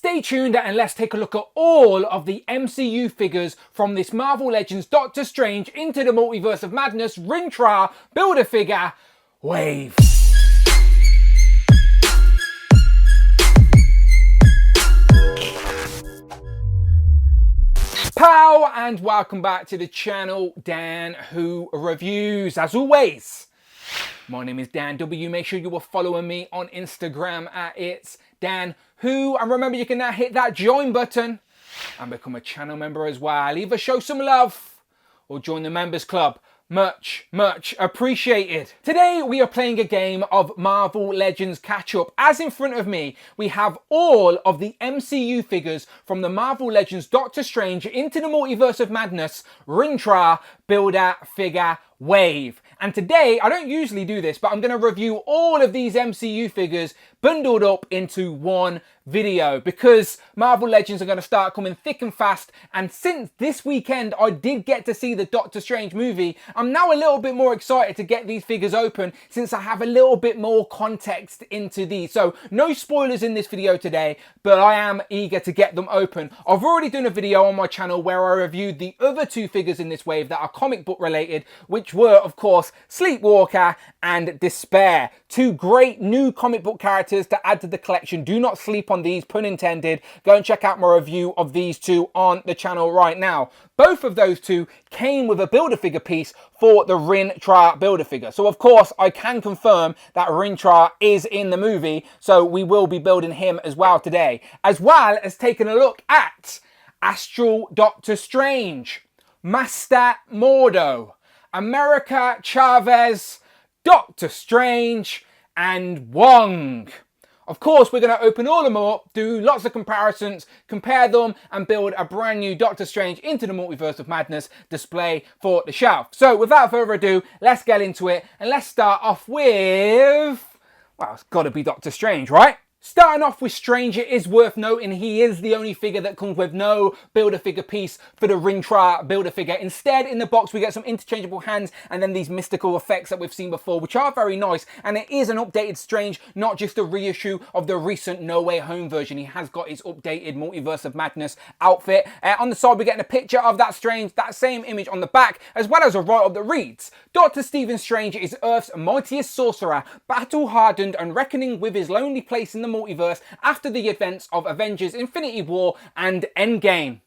Stay tuned and let's take a look at all of the MCU figures from this Marvel Legends Doctor Strange Into the Multiverse of Madness Rintrah Build-A-Figure wave. Pow and welcome back to the channel, Dan Who Reviews. As always, my name is Dan W. Make sure you are following me on Instagram at It's Dan Who. And remember, you can now hit that join button and become a channel member as well. Either show some love or join the members club. Much appreciated. Today we are playing a game of Marvel Legends Catch Up. As in front of me, we have all of the MCU figures from the Marvel Legends Doctor Strange Into the Multiverse of Madness Rintrah Build-A-Figure wave. And today, I don't usually do this, but I'm going to review all of these MCU figures bundled up into one video because Marvel Legends are going to start coming thick and fast. And since this weekend I did get to see the Doctor Strange movie, I'm now a little bit more excited to get these figures open since I have a little bit more context into these. So no spoilers in this video today, but I am eager to get them open. I've already done a video on my channel where I reviewed the other two figures in this wave that are comic book related, which were of course Sleepwalker and Despair. Two great new comic book characters to add to the collection. Do not sleep on these, pun intended. Go and check out my review of these two on the channel right now. Both of those two came with a Build-A-Figure piece for the Rintrah Build-A-Figure. So of course I can confirm that Rintrah is in the movie, so we will be building him as well today. As well as taking a look at Astral Doctor Strange, Master Mordo, America Chavez, Doctor Strange, and Wong. Of course, we're going to open all of them up, do lots of comparisons, compare them, and build a brand new Doctor Strange Into the Multiverse of Madness display for the shelf. So without further ado, let's get into it, and let's start off with, well, it's got to be Doctor Strange, right? Starting off with Strange, it is worth noting he is the only figure that comes with no Build-A-Figure piece for the Rintrah Build-A-Figure. Instead, in the box, we get some interchangeable hands and then these mystical effects that we've seen before, which are very nice. And it is an updated Strange, not just a reissue of the recent No Way Home version. He has got his updated Multiverse of Madness outfit. On the side, we're getting a picture of that Strange, that same image on the back, as well as a write-up that reads, Dr. Stephen Strange is Earth's mightiest sorcerer, battle-hardened and reckoning with his lonely place in the multiverse after the events of Avengers Infinity War and Endgame.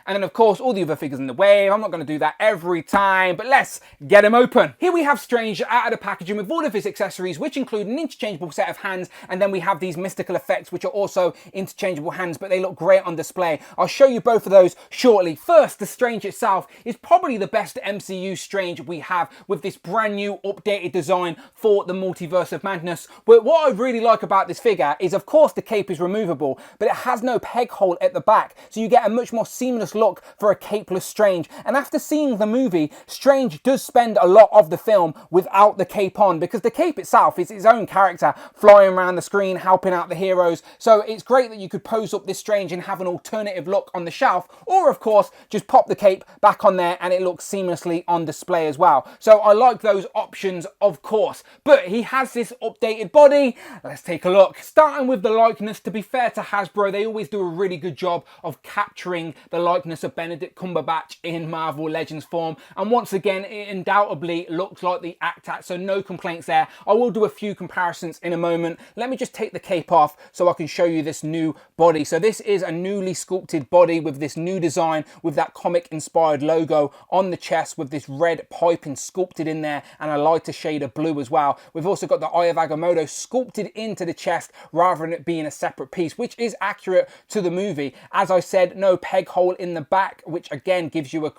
And then of course all the other figures in the wave. I'm not going to do that every time, but let's get them open. Here we have Strange out of the packaging with all of his accessories, which include an interchangeable set of hands, and then we have these mystical effects which are also interchangeable hands, but they look great on display. I'll show you both of those shortly. First, the Strange itself is probably the best MCU Strange we have with this brand new updated design for the Multiverse of Madness. But what I really like about this figure is of course the cape is removable, but it has no peg hole at the back, so you get a much more seamless look for a capeless Strange. And after seeing the movie, Strange does spend a lot of the film without the cape on, because the cape itself is his own character flying around the screen helping out the heroes. So it's great that you could pose up this Strange and have an alternative look on the shelf, or of course just pop the cape back on there and it looks seamlessly on display as well. So I like those options of course, but he has this updated body. Let's take a look. Starting with the likeness, to be fair to Hasbro, they always do a really good job of capturing the likeness of Benedict Cumberbatch in Marvel Legends form, and once again it undoubtedly looks like the actor, so no complaints there. I will do a few comparisons in a moment. Let me just take the cape off so I can show you this new body. So this is a newly sculpted body with this new design with that comic inspired logo on the chest with this red piping sculpted in there and a lighter shade of blue as well. We've also got the Eye of Agamotto sculpted into the chest rather than it being a separate piece, which is accurate to the movie. As I said, no peg hole in the back, which again gives you a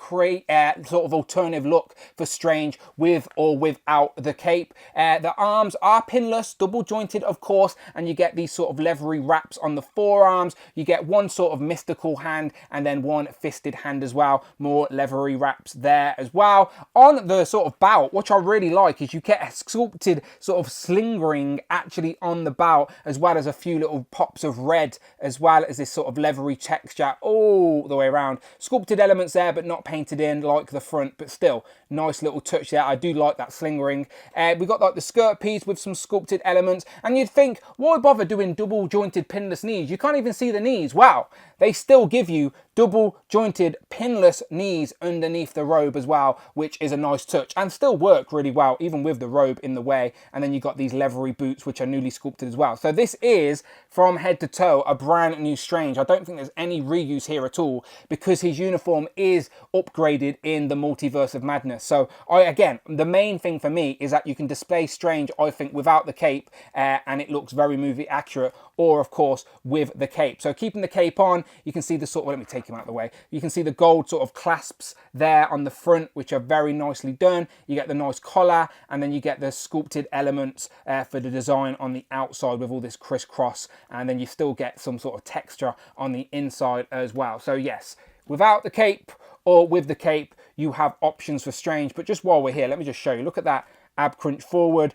sort of alternative look for Strange with or without the cape. The arms are pinless, double jointed of course, and you get these sort of leathery wraps on the forearms. You get one sort of mystical hand and then one fisted hand as well, more leathery wraps there as well. On the sort of bout, what I really like is you get a sculpted sort of sling ring actually on the bout, as well as a few little pops of red, as well as this sort of leathery texture all the way around. background. Sculpted elements there, but not painted in like the front, but still, nice little touch there. I do like that sling ring. We got like the skirt piece with some sculpted elements, and you'd think, why bother doing double jointed pinless knees? You can't even see the knees. Wow, they still give you double jointed pinless knees underneath the robe as well, which is a nice touch and still work really well even with the robe in the way. And then you got these leathery boots which are newly sculpted as well. So this is from head to toe a brand new Strange. I don't think there's any reuse here at all because his uniform is upgraded in the Multiverse of Madness. So again, the main thing for me is that you can display Strange, I think, without the cape and it looks very movie accurate, or of course with the cape. So keeping the cape on, you can see the sort of, let me take him out of the way. You can see the gold sort of clasps there on the front, which are very nicely done. You get the nice collar, and then you get the sculpted elements for the design on the outside with all this crisscross, and then you still get some sort of texture on the inside as well. So yes, without the cape or with the cape, you have options for Strange. But just while we're here, let me just show you. Look at that ab crunch forward.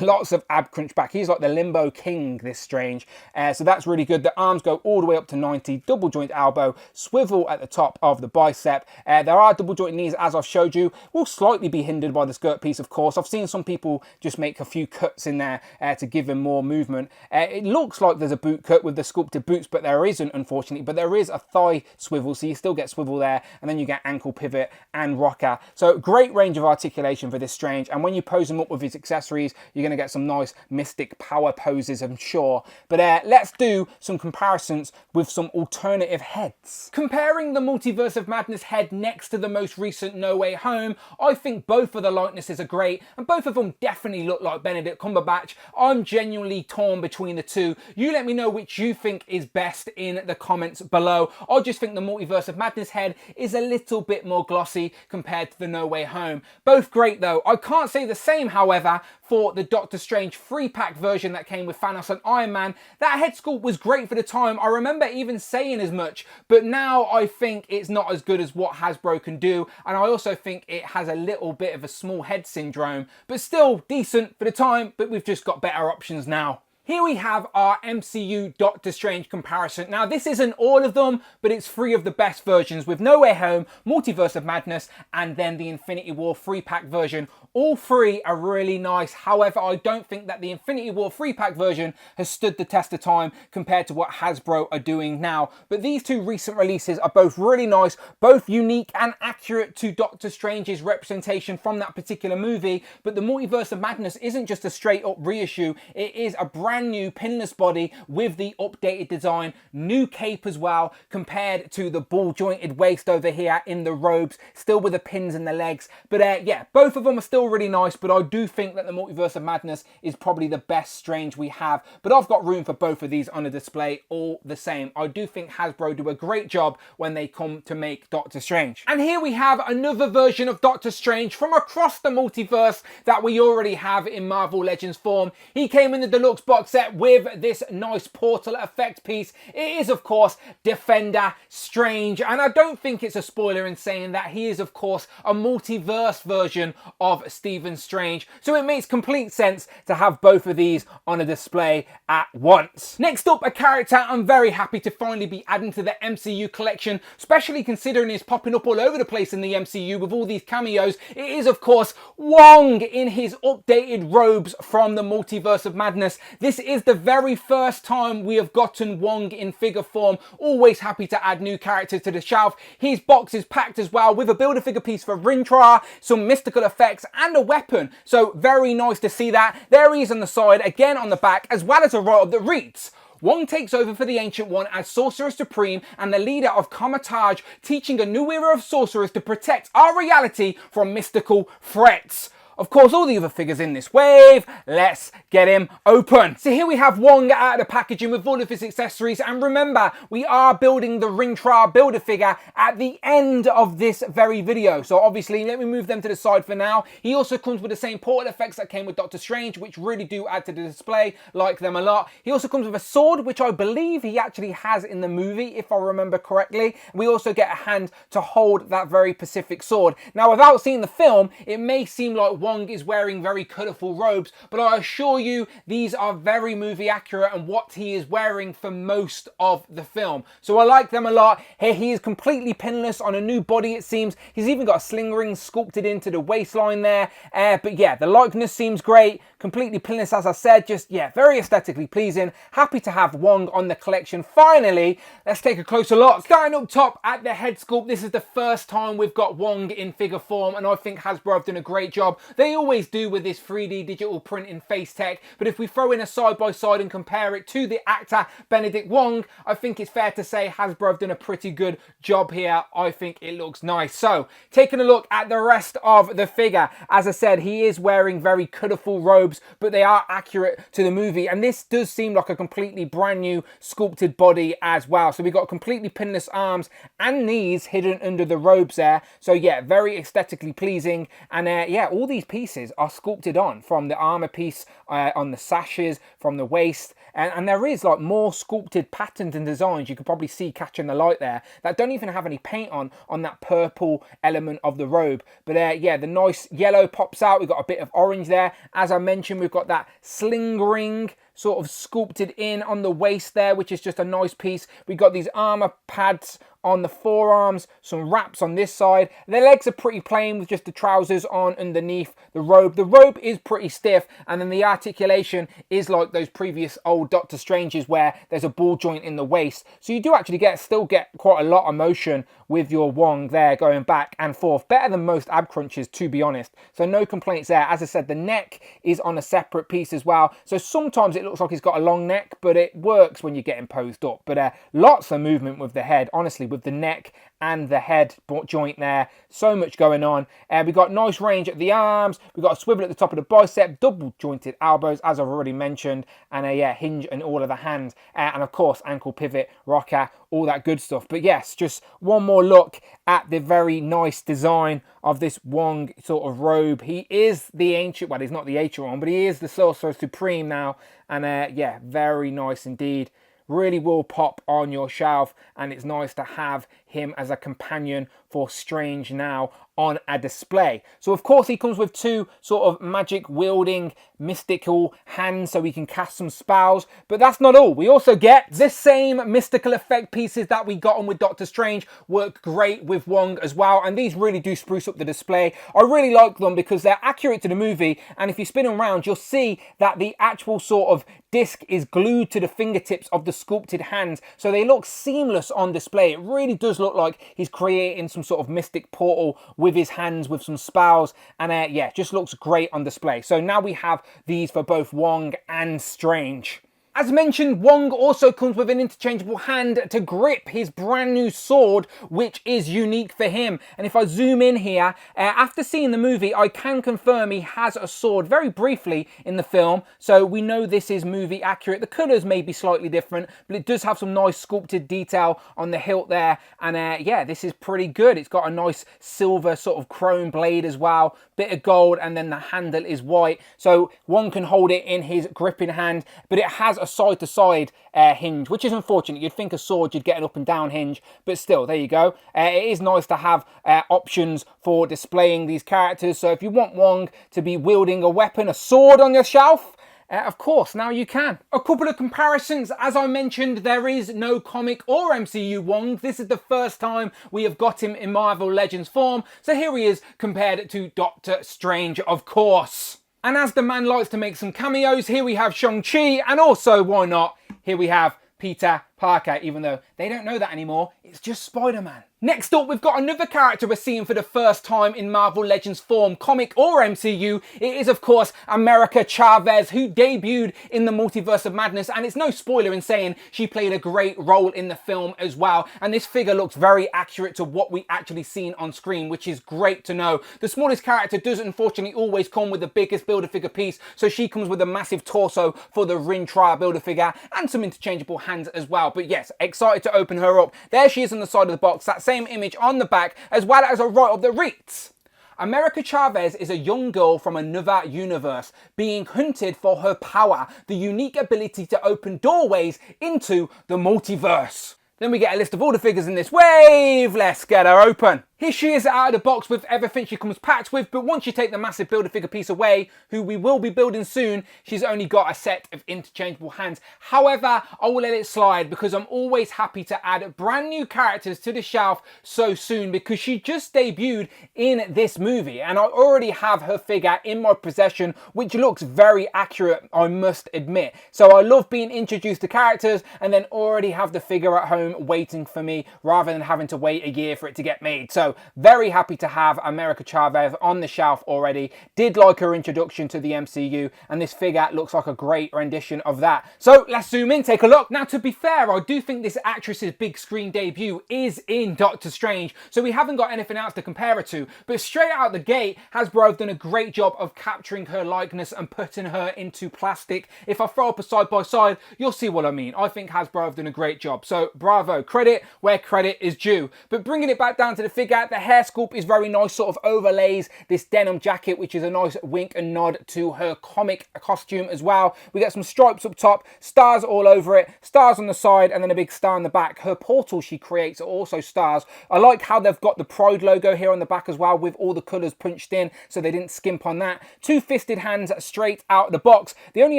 Lots of ab crunch back. He's like the limbo king, this Strange. So that's really good. The arms go all the way up to 90, double joint elbow, swivel at the top of the bicep. There are double joint knees, as I've showed you. Will slightly be hindered by the skirt piece, of course. I've seen some people just make a few cuts in there to give him more movement. It looks like there's a boot cut with the sculpted boots, but there isn't, unfortunately. But there is a thigh swivel, so you still get swivel there, and then you get ankle pivot and rocker. So great range of articulation for this Strange, and when you pose him up with his accessories, you're going to get some nice mystic power poses, I'm sure. But let's do some comparisons with some alternative heads. Comparing the Multiverse of Madness head next to the most recent No Way Home, I think both of the likenesses are great, and both of them definitely look like Benedict Cumberbatch. I'm genuinely torn between the two. You let me know which you think is best in the comments below. I just think the Multiverse of Madness head is a little bit more glossy compared to the No Way Home. Both great though. I can't say the same, however, for the Doctor Strange 3-pack version that came with Thanos and Iron Man. That head sculpt was great for the time. I remember even saying as much, but now I think it's not as good as what Hasbro can do, and I also think it has a little bit of a small head syndrome, but still decent for the time, but we've just got better options now. Here we have our MCU Doctor Strange comparison. Now, this isn't all of them, but it's 3 of the best versions with No Way Home, Multiverse of Madness, and then the Infinity War 3-pack version. All 3 are really nice. However, I don't think that the Infinity War 3-pack version has stood the test of time compared to what Hasbro are doing now. But these 2 recent releases are both really nice, both unique and accurate to Doctor Strange's representation from that particular movie. But the Multiverse of Madness isn't just a straight up reissue. It is a brand new pinless body with the updated design, new cape as well, compared to the ball jointed waist over here in the robes, still with the pins in the legs. But yeah, both of them are still really nice, but I do think that the Multiverse of Madness is probably the best Strange we have. But I've got room for both of these on the display all the same. I do think Hasbro do a great job when they come to make Doctor Strange. And here we have another version of Doctor Strange from across the multiverse that we already have in Marvel Legends form. He came in the deluxe box set with this nice portal effect piece. It is, of course, Defender Strange, and I don't think it's a spoiler in saying that he is, of course, a multiverse version of Stephen Strange, so it makes complete sense to have both of these on a display at once. Next up, a character I'm very happy to finally be adding to the MCU collection, especially considering he's popping up all over the place in the MCU with all these cameos. It is, of course, Wong in his updated robes from the Multiverse of Madness. This is the very first time we have gotten Wong in figure form. Always happy to add new characters to the shelf. His box is packed as well with a Build-A-Figure piece for Rintrah, some mystical effects and a weapon. So very nice to see that. There he is on the side, again on the back, as well as a write-up that reads, Wong takes over for the Ancient One as Sorcerer Supreme and the leader of Comatage, teaching a new era of sorcerers to protect our reality from mystical threats. Of course, all the other figures in this wave. Let's get him open. So here we have Wong out of the packaging with all of his accessories. And remember, we are building the Ringtra Build-A-Figure at the end of this very video. So obviously, let me move them to the side for now. He also comes with the same portal effects that came with Doctor Strange, which really do add to the display. Like them a lot. He also comes with a sword, which I believe he actually has in the movie, if I remember correctly. We also get a hand to hold that very specific sword. Now, without seeing the film, it may seem like Wong Wong is wearing very colourful robes, but I assure you these are very movie accurate and what he is wearing for most of the film. So I like them a lot. Here he is completely pinless on a new body, it seems. He's even got a sling ring sculpted into the waistline there. But yeah, the likeness seems great. Completely pinless, as I said. Just, yeah, very aesthetically pleasing. Happy to have Wong on the collection. Finally, let's take a closer look. Starting up top at the head sculpt, this is the first time we've got Wong in figure form, and I think Hasbro have done a great job. They always do with this 3D digital printing face tech, but if we throw in a side-by-side and compare it to the actor Benedict Wong, I think it's fair to say Hasbro have done a pretty good job here. I think it looks nice. So, taking a look at the rest of the figure, as I said, he is wearing very colourful robes, but they are accurate to the movie, and this does seem like a completely brand new sculpted body as well. So we've got completely pinless arms and knees hidden under the robes there. So yeah, very aesthetically pleasing, and yeah, all these pieces are sculpted on, from the armor piece, on the sashes, from the waist, and there is like more sculpted patterns and designs you could probably see catching the light there that don't even have any paint on that purple element of the robe. But yeah, the nice yellow pops out. We've got a bit of orange there. As I mentioned, we've got that sling ring sort of sculpted in on the waist there, which is just a nice piece. We've got these armor pads on the forearms, some wraps on this side. The legs are pretty plain with just the trousers on underneath the robe. The robe is pretty stiff, and then the articulation is like those previous old Doctor Stranges where there's a ball joint in the waist. So you do actually still get quite a lot of motion with your Wong there going back and forth. Better than most ab crunches, to be honest. So no complaints there. As I said, the neck is on a separate piece as well. So sometimes it looks like he's got a long neck, but it works when you're getting posed up. But lots of movement with the head, honestly, with the neck and the head joint there. So much going on. We've got nice range at the arms. We've got a swivel at the top of the bicep, double jointed elbows, as I've already mentioned, and a yeah, hinge in all of the hands. And of course, ankle pivot, rocker, all that good stuff. But yes, just one more look at the very nice design of this Wong sort of robe. He is the ancient, well, he's not the ancient one, but he is the Sorcerer Supreme now. And yeah, very nice indeed. Really will pop on your shelf, and it's nice to have him as a companion for Strange now on a display. So of course he comes with two sort of magic wielding mystical hands so we can cast some spells, but that's not all. We also get the same mystical effect pieces that we got on with Doctor Strange, work great with Wong as well, and these really do spruce up the display. I really like them because they're accurate to the movie, and if you spin them around you'll see that the actual sort of disc is glued to the fingertips of the sculpted hands, so they look seamless on display. It really does look like he's creating some sort of mystic portal with his hands with some spells, and yeah, just looks great on display. So now we have these for both Wong and Strange. As mentioned, Wong also comes with an interchangeable hand to grip his brand new sword, which is unique for him. And if I zoom in here, after seeing the movie, I can confirm he has a sword very briefly in the film. So we know this is movie accurate. The colours may be slightly different, but it does have some nice sculpted detail on the hilt there. And yeah, this is pretty good. It's got a nice silver sort of chrome blade as well, bit of gold, and then the handle is white. So Wong can hold it in his gripping hand, but it has a side-to-side hinge, which is unfortunate. You'd think a sword you'd get an up and down hinge, but still, there you go. It is nice to have options for displaying these characters. So if you want Wong to be wielding a weapon, a sword on your shelf, of course, now you can. A couple of comparisons. As I mentioned, there is no comic or MCU Wong. This is the first time we have got him in Marvel Legends form. So here he is compared to Doctor Strange, of course. And as the man likes to make some cameos, here we have Shang-Chi, and also, why not, here we have Peter Parker, even though they don't know that anymore, it's just Spider-Man. Next up, we've got another character we're seeing for the first time in Marvel Legends form, comic or MCU. It is, of course, America Chavez, who debuted in the Multiverse of Madness, and it's no spoiler in saying she played a great role in the film as well. And this figure looks very accurate to what we actually seen on screen, which is great to know. The smallest character does unfortunately always come with the biggest Build-A-Figure piece, so she comes with a massive torso for the Rintrah Build-A-Figure and some interchangeable hands as well. But yes, excited to open her up. There she is on the side of the box, that same image on the back, as well as a right up the reeds. America Chavez is a young girl from another universe being hunted for her power, the unique ability to open doorways into the multiverse. Then we get a list of all the figures in this wave. Let's get her open. Here she is out of the box with everything she comes packed with, but once you take the massive Build-A-Figure piece away, who we will be building soon, she's only got a set of interchangeable hands. However, I will let it slide because I'm always happy to add brand new characters to the shelf so soon, because she just debuted in this movie and I already have her figure in my possession, which looks very accurate, I must admit. So I love being introduced to characters and then already have the figure at home waiting for me rather than having to wait a year for it to get made. So very happy to have America Chavez on the shelf already. Did like her introduction to the MCU, and this figure looks like a great rendition of that. So let's zoom in, take a look. Now, to be fair, I do think this actress's big screen debut is in Doctor Strange, so we haven't got anything else to compare her to. But straight out the gate, Hasbro have done a great job of capturing her likeness and putting her into plastic. If I throw up a side by side, you'll see what I mean. I think Hasbro have done a great job. So bravo, credit where credit is due. But bringing it back down to the figure, the hair sculpt is very nice, sort of overlays this denim jacket, which is a nice wink and nod to her comic costume as well. We get some stripes up top, stars all over it, stars on the side, and then a big star on the back. Her portals she creates are also stars. I like how they've got the Pride logo here on the back as well, with all the colours punched in, so they didn't skimp on that. Two fisted hands straight out of the box. The only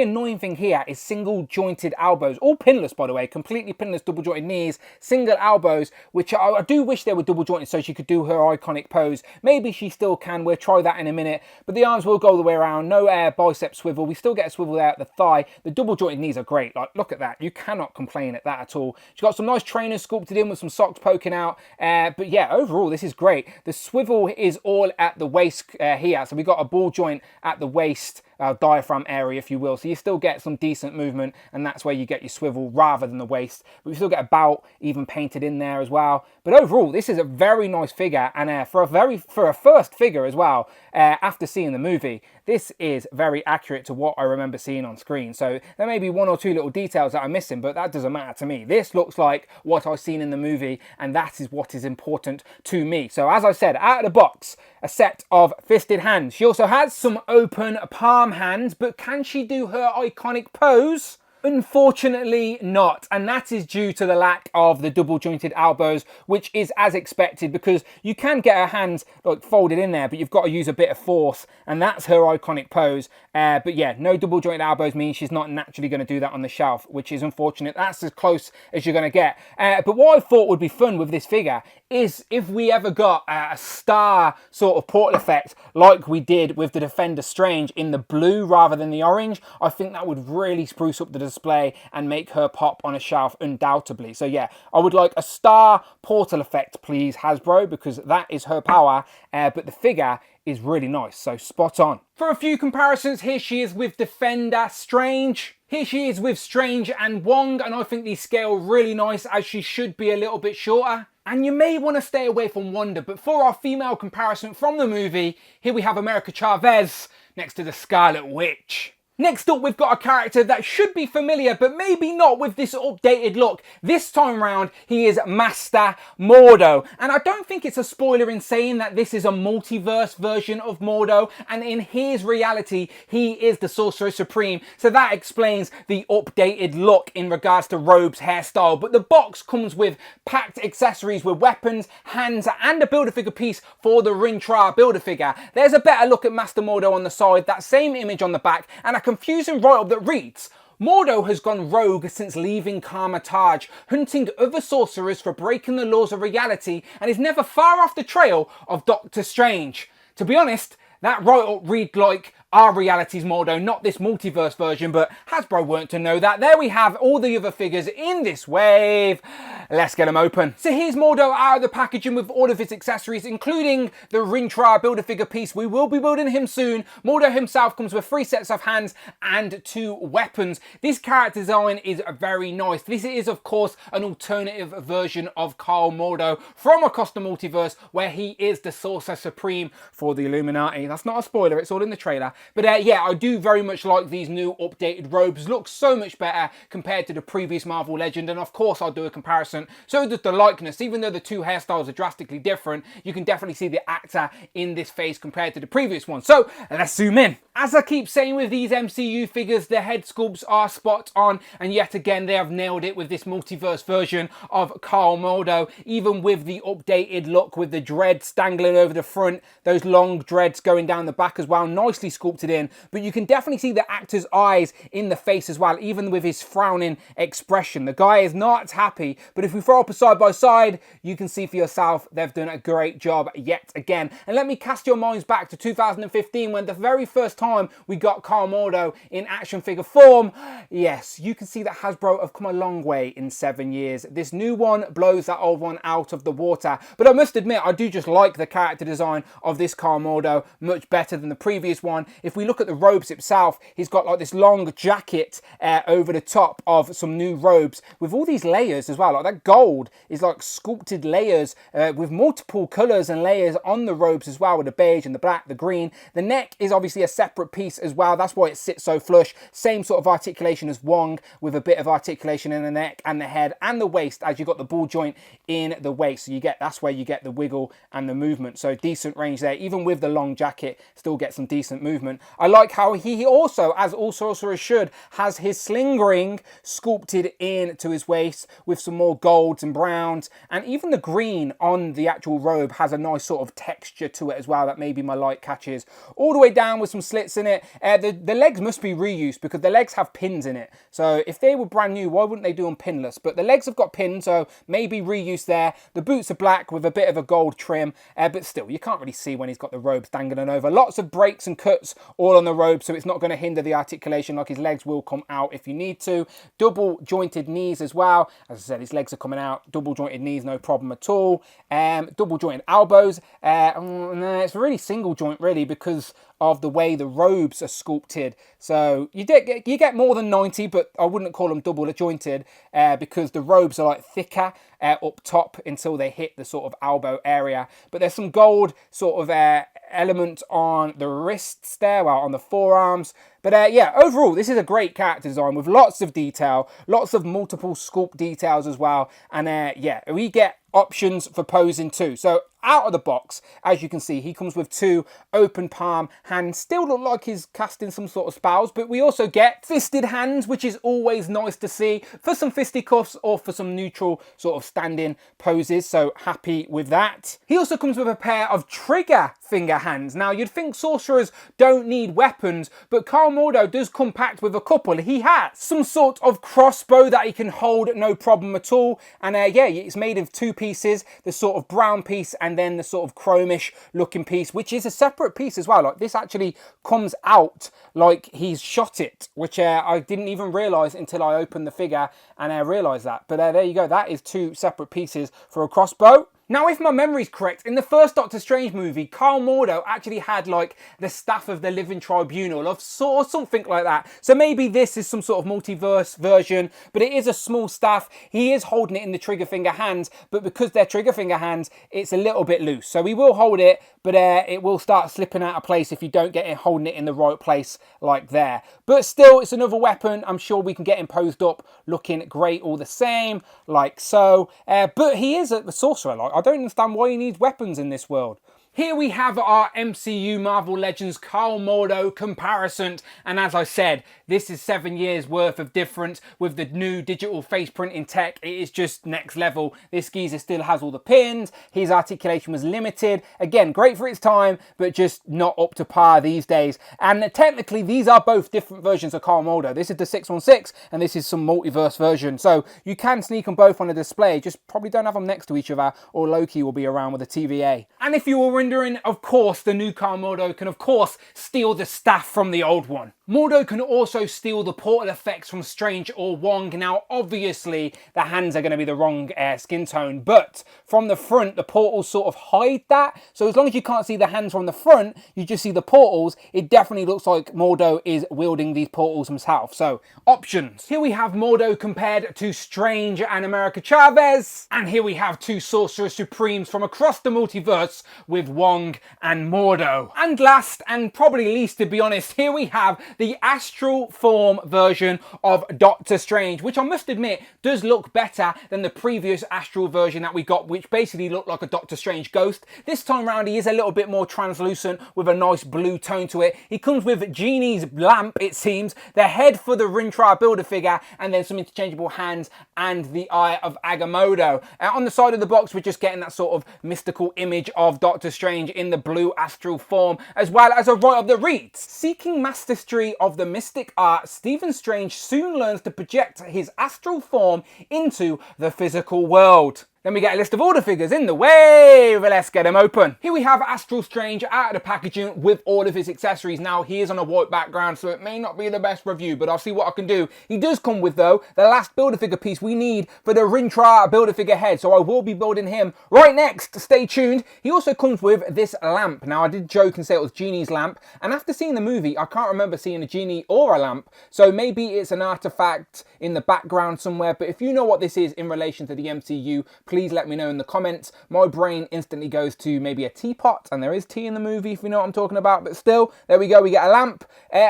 annoying thing here is single jointed elbows, all pinless by the way, completely pinless double jointed knees, single elbows, which I do wish they were double jointed so she could do her iconic pose. Maybe she still can, we'll try that in a minute, but the arms will go the way around. No bicep swivel, we still get a swivel there at the thigh. The double jointed knees are great, like look at that, you cannot complain at that at all. She's got some nice trainers sculpted in with some socks poking out, but yeah, overall this is great. The swivel is all at the waist here, so we got a ball joint at the waist, diaphragm area if you will, so you still get some decent movement, and that's where you get your swivel rather than the waist. But you still get a bout even painted in there as well. But overall this is a very nice figure, and for a first figure as well, after seeing the movie, this is very accurate to what I remember seeing on screen. So there may be one or two little details that I'm missing, but that doesn't matter to me. This looks like what I've seen in the movie, and that is what is important to me. So as I said, out of the box, a set of fisted hands. She also has some open palm hands, but can she do her iconic pose? Unfortunately not, and that is due to the lack of the double jointed elbows, which is as expected, because you can get her hands like folded in there, but you've got to use a bit of force, and that's her iconic pose. But yeah, no double jointed elbows means she's not naturally going to do that on the shelf, which is unfortunate. That's as close as you're going to get. But what I thought would be fun with this figure is if we ever got a star sort of portal effect like we did with the Defender Strange in the blue rather than the orange. I think that would really spruce up the display and make her pop on a shelf undoubtedly. So yeah, I would like a star portal effect please, Hasbro, because that is her power, but the figure is really nice, so spot on. For a few comparisons, here she is with Defender Strange. Here she is with Strange and Wong, and I think these scale really nice, as she should be a little bit shorter. And you may want to stay away from Wanda, but for our female comparison from the movie, here we have America Chavez next to the Scarlet Witch. Next up, we've got a character that should be familiar, but maybe not with this updated look. This time round, he is Master Mordo. And I don't think it's a spoiler in saying that this is a multiverse version of Mordo, and in his reality, he is the Sorcerer Supreme. So that explains the updated look in regards to Robe's hairstyle. But the box comes with packed accessories with weapons, hands, and a Build-A-Figure piece for the Rintrah Build-A-Figure. There's a better look at Master Mordo on the side, that same image on the back, and a confusing write-up that reads, Mordo has gone rogue since leaving Karmatage, hunting other sorcerers for breaking the laws of reality, and is never far off the trail of Doctor Strange. To be honest, that write-up read like our reality's Mordo, not this multiverse version, but Hasbro weren't to know that. There we have all the other figures in this wave. Let's get them open. So here's Mordo out of the packaging with all of his accessories, including the Rintrah Build-A-Figure piece. We will be building him soon. Mordo himself comes with 3 sets of hands and 2 weapons. This character design is very nice. This is, of course, an alternative version of Carl Mordo from across the multiverse, where he is the Sorcerer Supreme for the Illuminati. That's not a spoiler, it's all in the trailer. But yeah, I do very much like these new updated robes. Look so much better compared to the previous Marvel Legend, and of course I'll do a comparison. So does the likeness. Even though the two hairstyles are drastically different, you can definitely see the actor in this face compared to the previous one. So let's zoom in. As I keep saying with these MCU figures, the head sculpts are spot on, and yet again they have nailed it with this multiverse version of Carl Mordo, even with the updated look with the dreads dangling over the front, those long dreads going down the back as well, nicely sculpted in. But you can definitely see the actor's eyes in the face as well, even with his frowning expression. The guy is not happy, but if we throw up a side by side, you can see for yourself they've done a great job yet again. And let me cast your minds back to 2015 when the very first time we got Carl Mordo in action figure form. Yes, you can see that Hasbro have come a long way in 7 years. This new one blows that old one out of the water. But I must admit, I do just like the character design of this Carl Mordo much better than the previous one. If we look at the robes itself, he's got like this long jacket over the top of some new robes with all these layers as well. Like that gold is like sculpted layers with multiple colors and layers on the robes as well, with the beige and the black, the green. The neck is obviously a separate piece as well. That's why it sits so flush. Same sort of articulation as Wong, with a bit of articulation in the neck and the head and the waist, as you got the ball joint in the waist. So that's where you get the wiggle and the movement. So decent range there. Even with the long jacket, still get some decent movement. I like how he also, as all sorcerers should, has his sling ring sculpted into his waist with some more golds and browns, and even the green on the actual robe has a nice sort of texture to it as well that maybe my light catches. All the way down with some slits in it. The legs must be reused because the legs have pins in it. So if they were brand new, why wouldn't they do them pinless? But the legs have got pins, so maybe reuse there. The boots are black with a bit of a gold trim, but still, you can't really see when he's got the robes dangling over. Lots of breaks and cuts all on the robe, so it's not going to hinder the articulation. Like, his legs will come out if you need to. Double jointed knees as well. As I said, his legs are coming out. Double jointed knees, no problem at all. Double jointed elbows. No, it's really single joint really because of the way the robes are sculpted. So you get more than 90, but I wouldn't call them double jointed because the robes are like thicker up top until they hit the sort of elbow area. But there's some gold sort of element on the wrists there, well, on the forearms. But yeah, overall, this is a great character design with lots of detail, lots of multiple sculpt details as well. And yeah, we get options for posing too. So out of the box, as you can see, he comes with 2 open palm hands. Still look like he's casting some sort of spells, but we also get fisted hands, which is always nice to see for some fisticuffs or for some neutral sort of standing poses. So happy with that. He also comes with a pair of trigger finger hands. Now, you'd think sorcerers don't need weapons, but Carl Mordo does come packed with a couple. He has some sort of crossbow that he can hold no problem at all. And yeah, it's made of 2 pieces, the sort of brown piece and then the sort of chromish looking piece, which is a separate piece as well. Like, this actually comes out like he's shot it, which I didn't even realize until I opened the figure and I realized that. But there you go, that is 2 separate pieces for a crossbow. Now, if my memory's correct, in the first Doctor Strange movie, Carl Mordo actually had like the staff of the Living Tribunal or something like that. So maybe this is some sort of multiverse version, but it is a small staff. He is holding it in the trigger finger hands, but because they're trigger finger hands, it's a little bit loose. So we will hold it, but it will start slipping out of place if you don't get it holding it in the right place like there. But still, it's another weapon. I'm sure we can get him posed up looking great all the same, like so. But he is a sorcerer. Like, I don't understand why he needs weapons in this world. Here we have our MCU Marvel Legends Carl Mordo comparison, and as I said, this is 7 years worth of difference with the new digital face printing tech. It is just next level. This geezer still has all the pins, his articulation was limited, again great for its time, but just not up to par these days. And technically these are both different versions of Carl Mordo. This is the 616 and this is some multiverse version, so you can sneak them both on a display, just probably don't have them next to each other or Loki will be around with a TVA. And if you were wondering, of course, the new Carl Mordo can, of course, steal the staff from the old one. Mordo can also steal the portal effects from Strange or Wong. Now, obviously, the hands are going to be the wrong skin tone, but from the front, the portals sort of hide that. So as long as you can't see the hands from the front, you just see the portals, it definitely looks like Mordo is wielding these portals himself. So, options. Here we have Mordo compared to Strange and America Chavez. And here we have two Sorcerer Supremes from across the multiverse with Wong and Mordo. And last, and probably least to be honest, here we have the astral form version of Doctor Strange, which I must admit does look better than the previous astral version that we got, which basically looked like a Doctor Strange ghost. This time around he is a little bit more translucent with a nice blue tone to it. He comes with Genie's lamp, it seems, the head for the Rintrah Build-A-Figure, and then some interchangeable hands and the Eye of Agamotto. On the side of the box we're just getting that sort of mystical image of Doctor Strange in the blue astral form, as well as a right of the reads. Seeking mastery of the mystic art, Stephen Strange soon learns to project his astral form into the physical world. Then we get a list of all the figures in the wave. Let's get them open. Here we have Astral Strange out of the packaging with all of his accessories. Now, he is on a white background, so it may not be the best review, but I'll see what I can do. He does come with, though, the last Build-A-Figure piece we need for the Rintrah Build-A-Figure head, so I will be building him right next. Stay tuned. He also comes with this lamp. Now, I did joke and say it was Genie's lamp, and after seeing the movie, I can't remember seeing a genie or a lamp, so maybe it's an artifact in the background somewhere, but if you know what this is in relation to the MCU, please let me know in the comments. My brain instantly goes to maybe a teapot, and there is tea in the movie if you know what I'm talking about, but still, there we go, we get a lamp.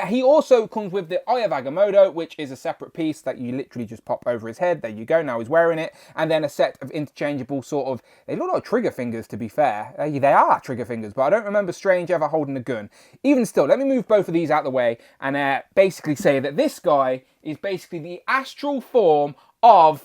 He also comes with the Eye of Agamotto, which is a separate piece that you literally just pop over his head. There you go, now he's wearing it. And then a set of interchangeable sort of, they look like trigger fingers to be fair. They are trigger fingers, but I don't remember Strange ever holding a gun. Even still, let me move both of these out of the way and basically say that this guy is basically the astral form of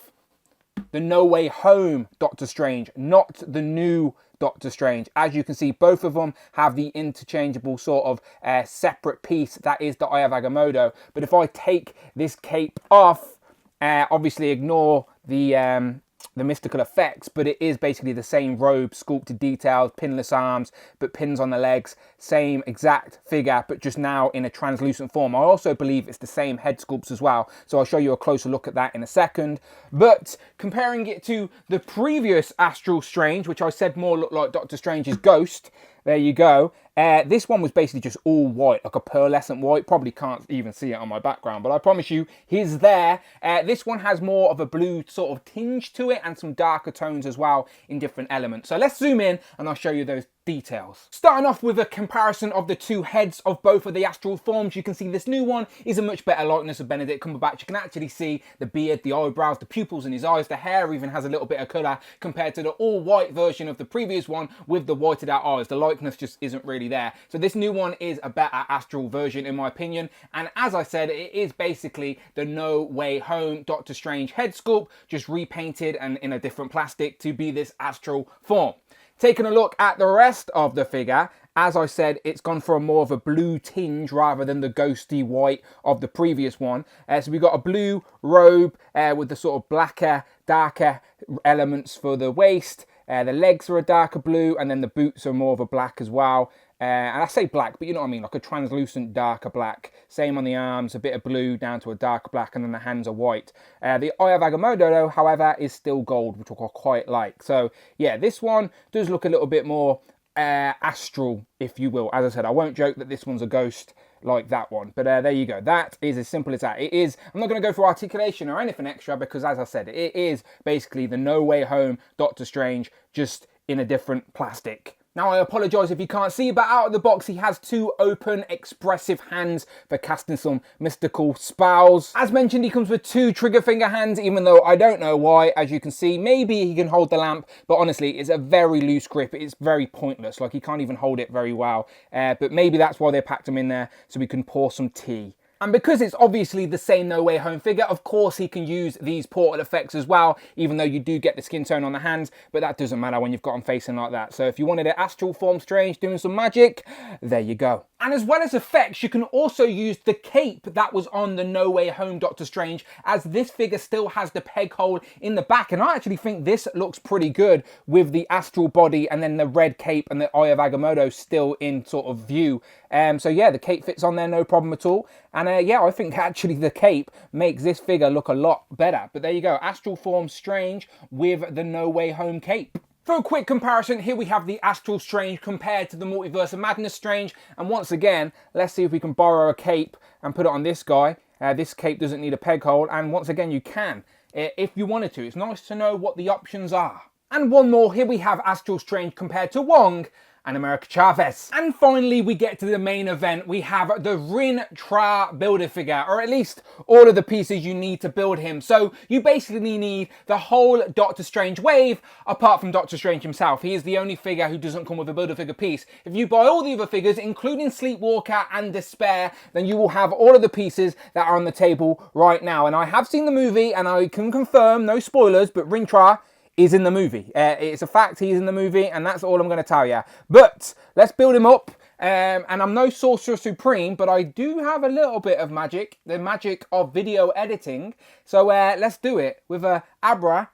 the No Way Home Doctor Strange, not the new Doctor Strange. As you can see, both of them have the interchangeable sort of separate piece that is the Eye of Agamotto. But if I take this cape off, obviously ignore the mystical effects, but it is basically the same robe, sculpted details, pinless arms, but pins on the legs, same exact figure, but just now in a translucent form. I also believe it's the same head sculpts as well, so I'll show you a closer look at that in a second. But comparing it to the previous Astral Strange, which I said more looked like Doctor Strange's ghost, there you go. This one was basically just all white, like a pearlescent white. Probably can't even see it on my background, but I promise you, he's there. This one has more of a blue sort of tinge to it and some darker tones as well in different elements. So let's zoom in and I'll show you those details. Starting off with a comparison of the two heads of both of the astral forms, you can see this new one is a much better likeness of Benedict Cumberbatch. You can actually see the beard, the eyebrows, the pupils in his eyes, the hair even has a little bit of colour compared to the all white version of the previous one with the whited out eyes. The likeness just isn't really there. So this new one is a better astral version in my opinion, and as I said, it is basically the No Way Home Doctor Strange head sculpt, just repainted and in a different plastic to be this astral form. Taking a look at the rest of the figure, as I said, it's gone for a more of a blue tinge rather than the ghosty white of the previous one. So we've got a blue robe with the sort of blacker, darker elements for the waist. The legs are a darker blue, and then the boots are more of a black as well. And I say black, but you know what I mean, like a translucent darker black. Same on the arms, a bit of blue down to a darker black, and then the hands are white. The Eye of Agamotto, however, is still gold, which I quite like. So yeah, this one does look a little bit more astral, if you will. As I said, I won't joke that this one's a ghost like that one, but there you go. That is as simple as that. It is, I'm not going to go for articulation or anything extra because, as I said, it is basically the No Way Home Doctor Strange, just in a different plastic. Now, I apologise if you can't see, but out of the box, he has two open, expressive hands for casting some mystical spells. As mentioned, he comes with two trigger finger hands, even though I don't know why. As you can see, maybe he can hold the lamp, but honestly, it's a very loose grip. It's very pointless. Like, he can't even hold it very well. But maybe that's why they packed him in there, so we can pour some tea. And because it's obviously the same No Way Home figure, of course he can use these portal effects as well, even though you do get the skin tone on the hands, but that doesn't matter when you've got him facing like that. So if you wanted an astral form Strange doing some magic, there you go. And as well as effects, you can also use the cape that was on the No Way Home Doctor Strange, as this figure still has the peg hole in the back. And I actually think this looks pretty good with the astral body and then the red cape and the Eye of Agamotto still in sort of view. So yeah, the cape fits on there, no problem at all. And yeah, I think actually the cape makes this figure look a lot better. But there you go, Astral Form Strange with the No Way Home cape. For a quick comparison, here we have the Astral Strange compared to the Multiverse of Madness Strange. And once again, let's see if we can borrow a cape and put it on this guy. This cape doesn't need a peg hold, and once again you can if you wanted to. It's nice to know what the options are. And one more, here we have Astral Strange compared to Wong and America Chavez. And finally, we get to the main event. We have the Rintrah Build-A-Figure, or at least all of the pieces you need to build him. So you basically need the whole Doctor Strange wave, apart from Doctor Strange himself. He is the only figure who doesn't come with a Build-A-Figure piece. If you buy all the other figures, including Sleepwalker and Despair, then you will have all of the pieces that are on the table right now. And I have seen the movie, and I can confirm, no spoilers, but Rintrah is in the movie. It's a fact, he's in the movie, and that's all I'm going to tell you. But let's build him up. And I'm no Sorcerer Supreme, but I do have a little bit of magic, the magic of video editing. So let's do it with a Abra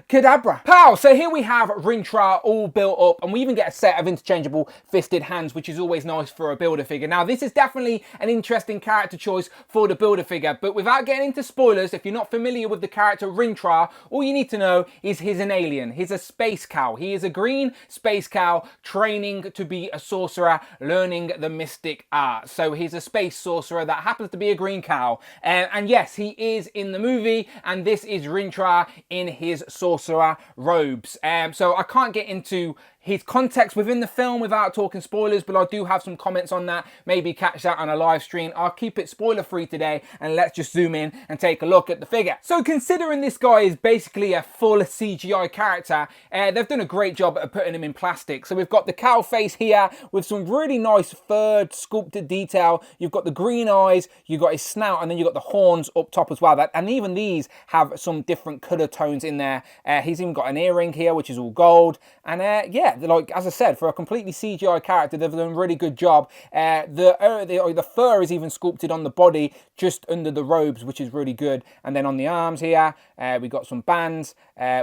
Kadabra. Pow! So here we have Rintrah all built up, and we even get a set of interchangeable fisted hands, which is always nice for a Build-A-Figure. Now, this is definitely an interesting character choice for the Build-A-Figure, but without getting into spoilers, if you're not familiar with the character Rintrah, all you need to know is he's an alien. He's a space cow. He is a green space cow training to be a sorcerer, learning the mystic art. So he's a space sorcerer that happens to be a green cow. And yes, he is in the movie, and this is Rintrah in his sorcerer robes. So I can't get into his context within the film without talking spoilers, but I do have some comments on that. Maybe catch that on a live stream. I'll keep it spoiler free today, and let's just zoom in and take a look at the figure. So considering this guy is basically a full CGI character, they've done a great job at putting him in plastic. So we've got the cow face here with some really nice furred sculpted detail. You've got the green eyes, you've got his snout, and then you've got the horns up top as well. And even these have some different colour tones in there. He's even got an earring here, which is all gold. And yeah, like as I said, for a completely CGI character, they've done a really good job. The fur is even sculpted on the body, just under the robes, which is really good. And then on the arms here, we got some bands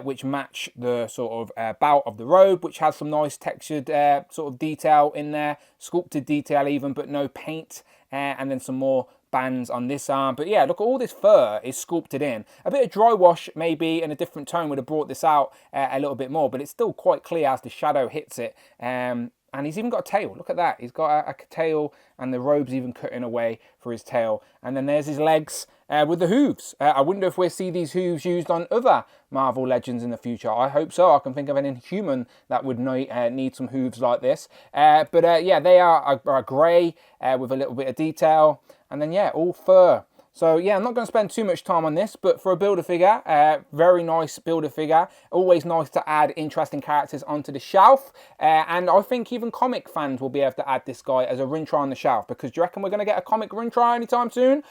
which match the sort of bout of the robe, which has some nice textured sort of detail in there, sculpted detail even, but no paint. And then some more bands on this arm. But yeah, look, all this fur is sculpted in. A bit of dry wash maybe in a different tone would have brought this out a little bit more, but it's still quite clear as the shadow hits it. And he's even got a tail. Look at that. He's got a tail, and the robe's even cutting away for his tail. And then there's his legs with the hooves. I wonder if we'll see these hooves used on other Marvel Legends in the future. I hope so. I can think of an Inhuman that would need some hooves like this. But yeah, they are grey with a little bit of detail. And then yeah, all fur. So yeah, I'm not going to spend too much time on this, but for a Build-A-Figure, very nice Build-A-Figure. Always nice to add interesting characters onto the shelf. And I think even comic fans will be able to add this guy as a Rintrah on the shelf, because do you reckon we're going to get a comic Rintrah anytime soon?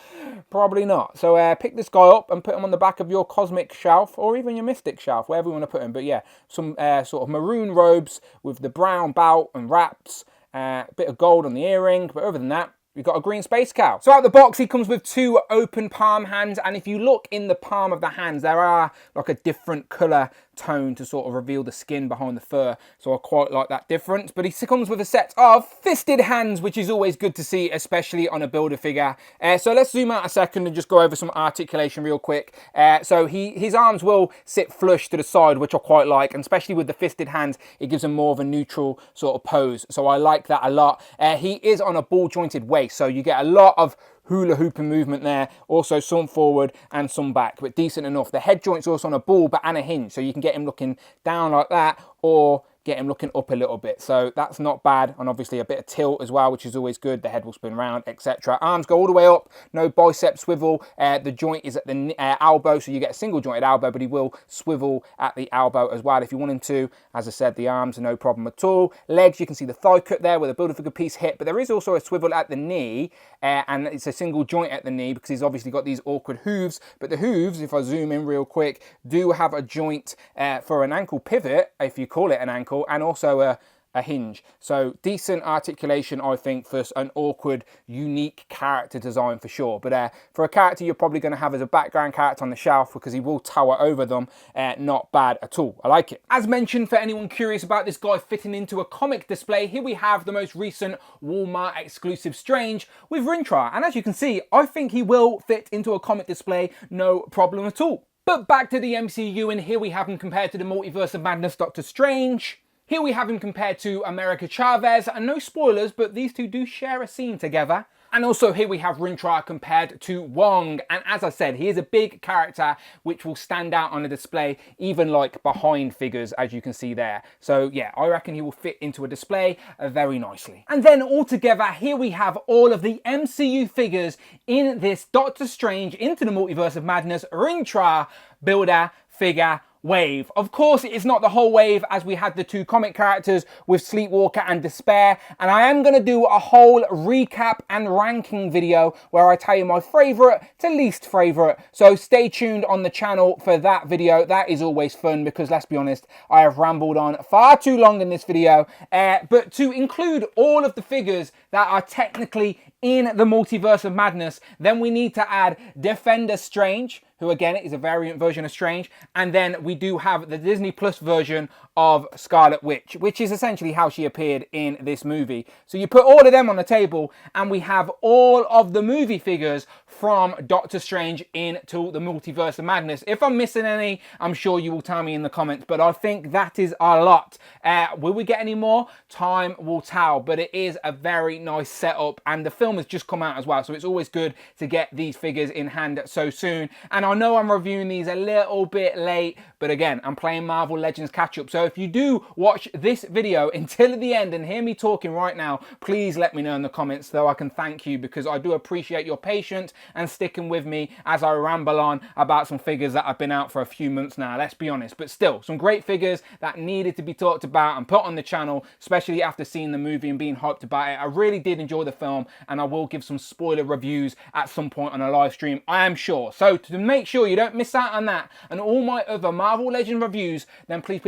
Probably not. So pick this guy up and put him on the back of your cosmic shelf, or even your mystic shelf, wherever you want to put him. But yeah, some sort of maroon robes with the brown bout and wraps, a bit of gold on the earring, but other than that, we've got a green space cow. So out the box, he comes with 2 open palm hands, and if you look in the palm of the hands, there are like a different colour tone to sort of reveal the skin behind the fur. So I quite like that difference. But he comes with a set of fisted hands, which is always good to see, especially on a Build-A-Figure. So let's zoom out a second and just go over some articulation real quick. So his arms will sit flush to the side, which I quite like, and especially with the fisted hands, it gives him more of a neutral sort of pose. So I like that a lot. He is on a ball jointed waist, so you get a lot of hula hooping movement there, also some forward and some back, but decent enough. The head joint's also on a ball but and a hinge, so you can get him looking down like that or get him looking up a little bit, so that's not bad. And obviously a bit of tilt as well, which is always good. The head will spin round, etc. Arms go all the way up, no bicep swivel. The joint is at the elbow, so you get a single jointed elbow, but he will swivel at the elbow as well if you want him to. As I said, the arms are no problem at all. Legs, you can see the thigh cut there where the Build-A-Figure piece hit, but there is also a swivel at the knee, and it's a single joint at the knee because he's obviously got these awkward hooves. But the hooves, if I zoom in real quick, do have a joint for an ankle pivot, if you call it an ankle, and also a hinge. So decent articulation, I think, for an awkward, unique character design for sure. But for a character you're probably going to have as a background character on the shelf, because he will tower over them, not bad at all. I like it. As mentioned, for anyone curious about this guy fitting into a comic display, here we have the most recent Walmart exclusive Strange with Rintrah. And as you can see, I think he will fit into a comic display, no problem at all. But back to the MCU, and here we have him compared to the Multiverse of Madness Doctor Strange. Here we have him compared to America Chavez, and no spoilers, but these two do share a scene together. And also here we have Rintrah compared to Wong. And as I said, he is a big character which will stand out on a display, even like behind figures, as you can see there. So yeah, I reckon he will fit into a display very nicely. And then altogether, here we have all of the MCU figures in this Doctor Strange Into the Multiverse of Madness Ringtra Builder figure wave. Of course, it is not the whole wave, as we had the two comic characters with Sleepwalker and Despair, and I am going to do a whole recap and ranking video where I tell you my favourite to least favourite, so stay tuned on the channel for that video. That is always fun, because let's be honest, I have rambled on far too long in this video, but to include all of the figures that are technically in the Multiverse of Madness, then we need to add Defender Strange, who again is a variant version of Strange, and then we do have the Disney Plus version of Scarlet Witch, which is essentially how she appeared in this movie. So you put all of them on the table, and we have all of the movie figures from Doctor Strange into the Multiverse of Madness. If I'm missing any, I'm sure you will tell me in the comments, but I think that is a lot. Will we get any more? Time will tell, but it is a very nice setup, and the film has just come out as well, so it's always good to get these figures in hand so soon. And I know I'm reviewing these a little bit late, but again, I'm playing Marvel Legends catch up, so if you do watch this video until the end and hear me talking right now, please let me know in the comments so I can thank you, because I do appreciate your patience and sticking with me as I ramble on about some figures that have been out for a few months now, let's be honest. But still, some great figures that needed to be talked about and put on the channel, especially after seeing the movie and being hyped about it. I really did enjoy the film, and I will give some spoiler reviews at some point on a live stream, I am sure. So to make sure you don't miss out on that and all my other Marvel Legends reviews, then please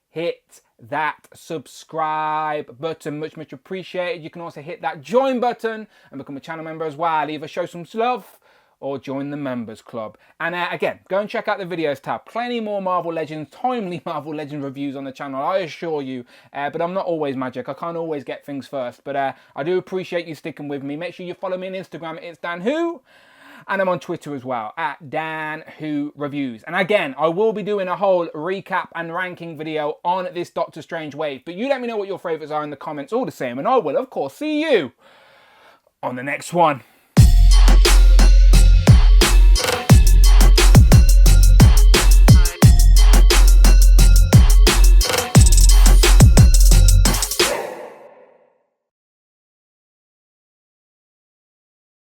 hit that subscribe button, much appreciated. You can also hit that join button and become a channel member as well. Either show some love or join the members club. And again, go and check out the videos tab. Plenty more Marvel Legends, timely Marvel Legends reviews on the channel, I assure you. But I'm not always magic. I can't always get things first. But I do appreciate you sticking with me. Make sure you follow me on Instagram. It's Dan Who. And I'm on Twitter as well, at Dan Who Reviews. And again, I will be doing a whole recap and ranking video on this Doctor Strange wave. But you let me know what your favourites are in the comments all the same. And I will, of course, see you on the next one.